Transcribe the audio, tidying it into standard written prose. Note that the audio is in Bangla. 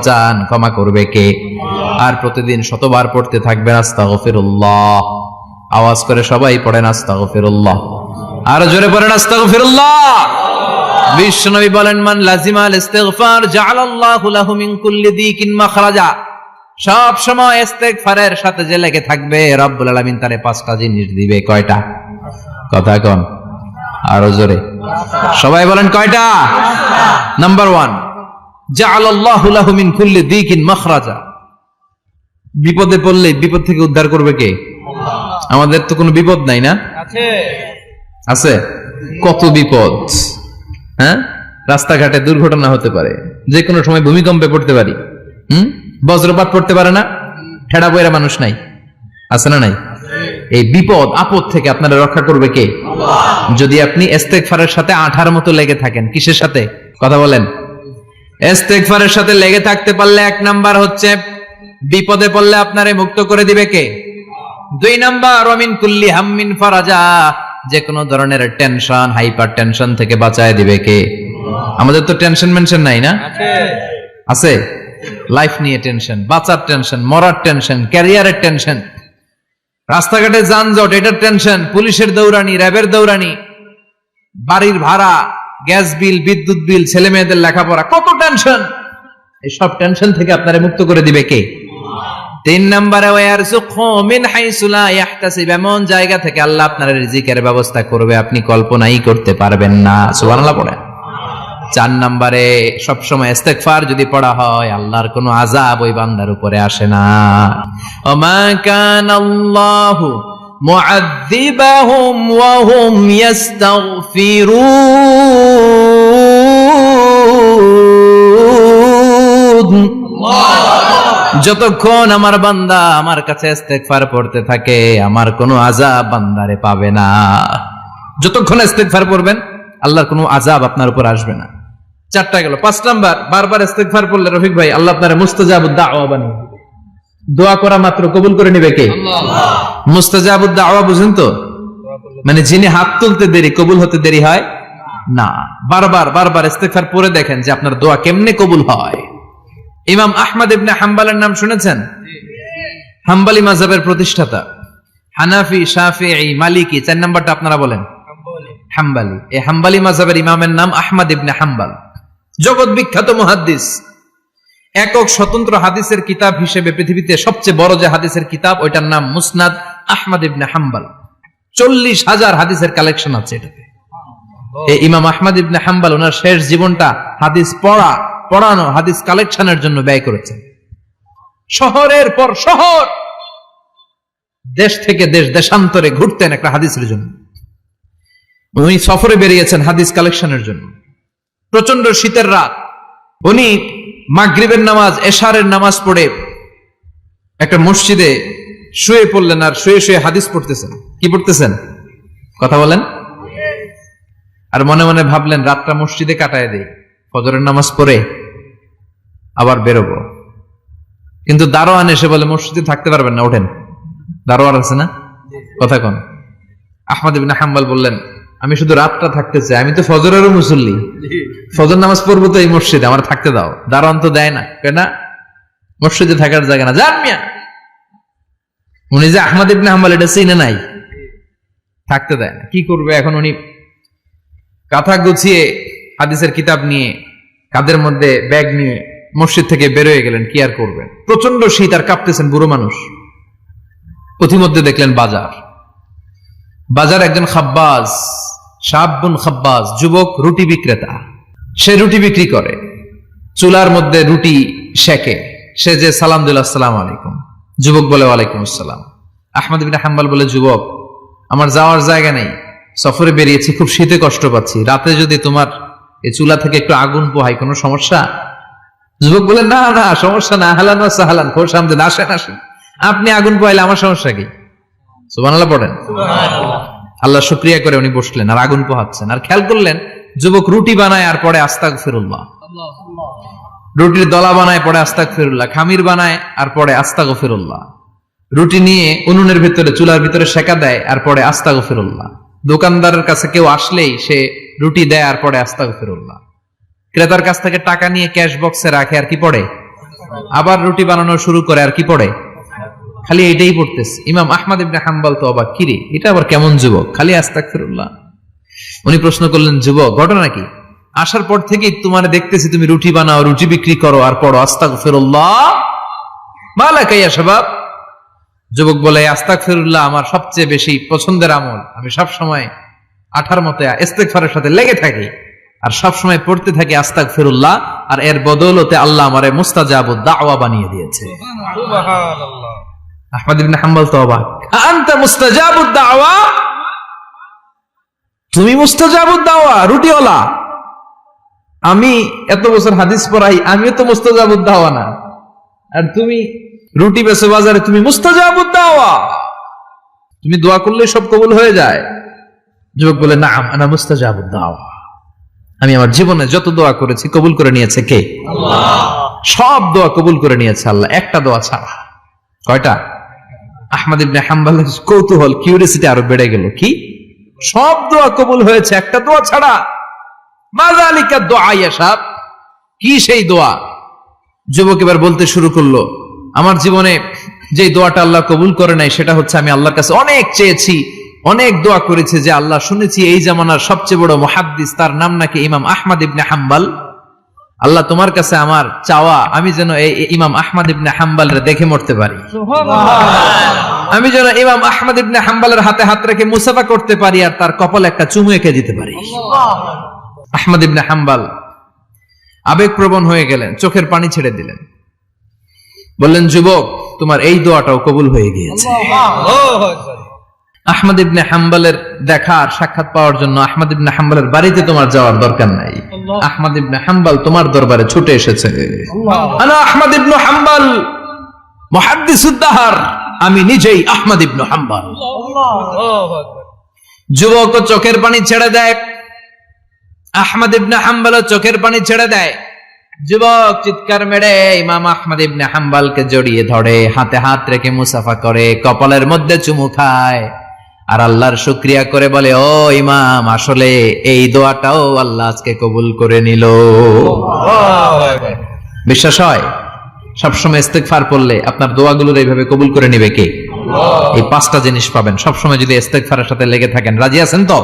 চান ক্ষমা করবে কে? আর প্রতিদিন শতবার পড়তে থাকবেন আস্তাগফিরুল্লাহ। আওয়াজ করে সবাই পড়েন আস্তাগফিরুল্লাহ, আর জোরে পড়েন আস্তাগফিরুল্লাহ। বিশ্বনবী বলেন, মান লাজিমাল ইস্তিগফার জাআলাল্লাহু লাহু মিন কুল্লি দিকিন মাখরাজা। সব সময় ইস্তিগফারের সাথে যে লেগে থাকবে, রব্বুল আলামিন তারে 5টা জিনিস দিবে। কয়টা? কথা কোন, আরো জোরে সবাই বলেন কয়টা? নাম্বার 1, জাআলাল্লাহু লাহু মিন কুল্লি দিকিন মাখরাজা। বিপদে পড়লে বিপদ থেকে উদ্ধার করবে কে? আমাদের তো কোনো বিপদ নাই না? আছে। কত বিপদ, হ্যাঁ? রাস্তাঘাটে দুর্ঘটনা হতে পারে, যে কোনো সময় ভূমিকম্পে পড়তে পারি, বজ্রপাত পড়তে পারে না, ঠেড়া বইরা মানুষ নাই, আছে না নাই? এই বিপদ আপদ থেকে আপনারা রক্ষা করবে কে? যদি আপনি ইস্তেগফারের সাথে আঠার মতো লেগে থাকেন। কিসের সাথে? কথা বলেন। ইস্তেগফারের সাথে লেগে থাকতে পারলে 1 নাম্বার হচ্ছে বিপদে পড়লে আপনারে মুক্ত করে দিবে কে? 2 নাম্বার ওয়ামিন কুল্লি হাম্মিন ফারাজা। যে কোনো ধরনের টেনশন, হাইপার টেনশন থেকে বাঁচায় দিবে কে? আমাদের তো টেনশন মেনশন নাই না? আছে। লাইফ নিয়ে টেনশন, বাঁচার টেনশন, মরার টেনশন, ক্যারিয়ারের টেনশন, রাস্তাঘাটে যানজট এটার টেনশন, পুলিশের দৌড়ানি, র্যাবের দৌড়ানি, বাড়ির ভাড়া, গ্যাস বিল, বিদ্যুৎ বিল, ছেলে মেয়েদের লেখাপড়া, কত টেনশন। এই সব টেনশন থেকে আপনারে মুক্ত করে দিবে কে? 3 নম্বরে ওয়ারযুকহু মিন হাইসু লা ইয়াহতাসিব। এমন জায়গা থেকে আল্লাহ আপনার রিজিকের ব্যবস্থা করবে আপনি কল্পনাই করতে পারবেন না। সুবহানাল্লাহ পড়েন। 4 নম্বরে সবসময় ইস্তেগফার যদি পড়া হয়, আল্লাহর কোনো আযাব ওই বান্দার উপরে আসে না। ওমা কানাল্লাহু মুআযযিবাহুম ওয়া হুম ইস্তাগফিরুন। যতক্ষণ আমার বান্দা আমার কাছে ইস্তেগফার পড়তে থাকে, আমার কোনো আযাব বান্দারে পাবে না। যতক্ষণ ইস্তেগফার পড়বেন, আল্লাহর কোনো আযাব আপনার উপর আসবে না। 4টা গেল। 5 নাম্বার, বারবার ইস্তেগফার পড়লে রফিক ভাই আল্লাহ আপনারে মুস্তাজাবুদ দাওয়া বানিয়ে দিবে। দোয়া করা মাত্র কবুল করে নেবে কে? আল্লাহ। মুস্তাজাবুদ দাওয়া বুঝেন তো? মানে যিনি হাত তুলতে দেরি কবুল হতে দেরি হয় না। বারবার ইস্তেগফার পড়ে দেখেন যে আপনার দোয়া কেমনে কবুল হয়। ইমাম আহমদ ইবনে হাম্বলের নাম শুনেছেন? হাম্বলি মাযহাবের প্রতিষ্ঠাতা। হানাফি, শাফিঈ, মালিকি, 4 নাম্বারটা আপনারা বলেন হাম্বলি। এই হাম্বলি মাযহাবের ইমামের নাম আহমদ ইবনে হাম্বল। জগৎ বিখ্যাত মুহাদ্দিস। একক স্বতন্ত্র হাদিসের কিতাব হিসেবে পৃথিবীতে সবচেয়ে বড় যে হাদিসের কিতাব, ওইটার নাম মুসনাদ আহমদ ইবনে হাম্বল। 40,000 হাদিসের কালেকশন আছে এটাতে। এই ইমাম আহমদ ইবনে হাম্বল ওনার শেষ জীবনটা হাদিস পড়ানো, হাদিস কালেকশনের জন্য ব্যয় করেছেন। শহরের পর শহর, দেশ থেকে দেশ, দেশান্তরে ঘুরতেন একটা হাদিসের জন্য। উনি সফরে বেরিয়েছেন হাদিস কালেকশনের জন্য। প্রচন্ড শীতের রাত, উনি মাগরিবের নামাজ, এশারের নামাজ পড়ে একটা মসজিদে শুয়ে পড়লেন, আর শুয়ে শুয়ে হাদিস পড়তেছেন। কি পড়তেছেন? কথা বলেন। আর মনে মনে ভাবলেন রাতটা মসজিদে কাটায় দেই, ফজরের নামাজ পড়ে আবার বেরোবো। কিন্তু দারোয়ান এসে বলে মসজিদে থাকতে পারবেন না, ওঠেন। দারোয়ান আছে না? কথা কোন। আহমদ ইবনে হাম্বল বললেন, আমি শুধু রাতটা থাকতে চাই, আমি তো ফজরেরও মুসল্লি, ফজর নামাজ পড়বো তো এই মসজিদে, আমার থাকতে দাও। দারোয়ান তো দেয় না, কেনা মসজিদে থাকার জায়গা না, যান মিয়া। উনি যে আহমদ ইবনে হাম্বল এটা চিনে নাই, থাকতে দেয় না। কি করবে এখন? উনি কাঁথা গুছিয়ে হাদিসের কিতাব নিয়ে, কাঁধের মধ্যে ব্যাগ নিয়ে মসজিদ থেকে বেরোয় গেলেন। কি আর করবেন, প্রচন্ড শীত, আর কাঁপতেছেন, বুড়ো মানুষ। পথিমধ্যে দেখলেন বাজার একজন খাব্বাজ, শাবুন খাব্বাজ, যুবক রুটি বিক্রেতা। সে রুটি বিক্রি করে, চুলার মধ্যে রুটি সেকে। সে যে সালাম দিল, আসসালামু আলাইকুম। যুবক বলে, ওয়ালাইকুম আসসালাম। আহমদ ইবনে হাম্বল বলে, যুবক আমার যাওয়ার জায়গা নেই, সফরে বেরিয়েছি, খুব শীতে কষ্ট পাচ্ছি, রাতে যদি তোমার এই চুলা থেকে একটু আগুন পোহাই কোনো সমস্যা? যুবক বলে, না না সমস্যা না, আহলান ওয়া সাহলান, খোশ আমদেদ, আসেন আসেন, আপনি আগুন পোহাইলে আমার সমস্যা কি? সুবহানাল্লাহ পড়েন। আল্লাহ শুকরিয়া করে উনি বসলেন আর আগুন পোহাচ্ছেন। আর খেয়াল করলেন যুবক রুটি বানায় আর পরে আস্তাগফিরুল্লাহ, রুটির দলা বানায় পরে আস্তাগফিরুল্লাহ, খামির বানায় আর পরে আস্তাগফিরুল্লাহ, রুটি নিয়ে উনুনের ভিতরে, চুলার ভিতরে সেকা দেয় আর পরে আস্তাগফিরুল্লাহ। দোকানদারের কাছে কেউ আসলেই সে রুটি দেয় আর পরে আস্তাগফিরুল্লাহ। ক্রেতার কাছ থেকে টাকা নিয়ে ক্যাশ বক্সে রাখে আর কি পড়ে? আবার রুটি বানানো শুরু করে, আর কি পড়ে? খালি এটাই পড়তেছে। ইমাম আহমদ ইবনে হাম্বল তো অবাক, কিরে এটা আবার কেমন যুবক, খালি আস্তাগফিরুল্লাহ। উনি প্রশ্ন করলেন, যুবক ঘটনা কি? আসার পর থেকেই তোমার দেখতেছি তুমি রুটি বানাও, রুটি বিক্রি করো, আর পড়ো আস্তাগফিরুল্লাহ মালাকা ইয়া শাবাব। যুবক বলে, আস্তাগফিরুল্লাহ আমার সবচেয়ে বেশি পছন্দের আমল, আমি সব সময় আঠার মতো ইস্তেগফারের সাথে লেগে থাকি আর সব সময় পড়তে থাকি আস্তাগফিরুল্লাহ, আর এর বদৌলতে আল্লাহ আমারে মুস্তাজাবুদ দাওয়া বানিয়ে দিয়েছে। সুবহানাল্লাহ। আহমদ ইবনে হাম্বল তো অবাক, আনতা মুস্তাজাবুদ দাওয়া, তুমি মুস্তাজাবুদ দাওয়া রুটিওয়ালা? আমি এত বছর হাদিস পড়াই, আমিও তো মুস্তাজাবুদ দাওয়া না, আর তুমি রুটি বেচো বাজারে, তুমি মুস্তাজাবুদ দাওয়া, তুমি দোয়া করলে সব কবুল হয়ে যায়? যুবক বলে, নাম আনা মুস্তাজাবুদ দাওয়া, আমি আমার জীবনে যত দোয়া করেছি কবুল করে নিয়েছে কে? আল্লাহ। সব দোয়া কবুল করে নিয়েছে আল্লাহ, একটা দোয়া ছাড়া। কয়টা? আহমদ ইবনে হাম্বলের কৌতূহল, কিউরিয়াসিটি আরো বেড়ে গেল, কি সব দোয়া কবুল হয়েছে একটা দোয়া ছাড়া? মাযালিকা দোয়া ইয়া শাব, কি সেই দোয়া? যুবক এবার বলতে শুরু করলো, আমার জীবনে যে দোয়াটা আল্লাহ কবুল করে নাই সেটা হচ্ছে, আমি আল্লাহর কাছে অনেক চেয়েছি, অনেক দোয়া করেছে যে আল্লাহ, শুনেছি এই জামানার সবচেয়ে বড় মুহাদ্দিস, তার নাম নাকি ইমাম আহমদ ইবনে হাম্বল। আল্লাহ তোমার কাছে আমার চাওয়া, আমি যেন এই ইমাম আহমদ ইবনে হাম্বলের দেখে মরতে পারি, আমি যেন ইমাম আহমদ ইবনে হাম্বলের হাতে হাত রেখে মুসাফা করতে পারি, আর তার কপালে একটা চুমু এঁকে দিতে পারি। আহমদ ইবনে হাম্বল আবেগপ্রবণ হয়ে গেলেন, চোখের পানি ছেড়ে দিলেন, বললেন, যুবক তোমার এই দোয়াটাও কবুল হয়ে গিয়েছে। আহমদ ইবনে হাম্বলের দেখা আর সাক্ষাৎ পাওয়ার জন্য আহমদ ইবনে হাম্বলের বাড়িতে তোমার যাওয়ার দরকার নাই, আহমদ ইবনে হাম্বল তোমার দরবারে ছুটে এসেছে। আনা আহমদ ইবনে হাম্বল মুহাদ্দিসুদ দাহর, আমি নিজেই আহমদ ইবনে হাম্বল। যুবক চোখের পানি ছেড়ে দেয়, আহমদ ইবনে হাম্বল চোখের পানি ছেড়ে দেয়। যুবক চিৎকার মেরে ইমাম আহমদ ইবনে হাম্বলকে জড়িয়ে ধরে, হাতে হাত রেখে মুসাফা করে, কপালের মধ্যে চুমু খায়, আর আল্লাহর শুকরিয়া করে বলে, ও ইমাম, আসলে এই দোয়াটাও আল্লাহ আজকে কবুল করে নিল। বিশ্বাস হয়? সবসময় ইস্তেগফার পড়লে আপনার দোয়াগুলোর এইভাবে কবুল করে নিবে কে? এই পাঁচটা জিনিস পাবেন সবসময় যদি ইস্তেগফারের সাথে লেগে থাকেন। রাজি আছেন তো?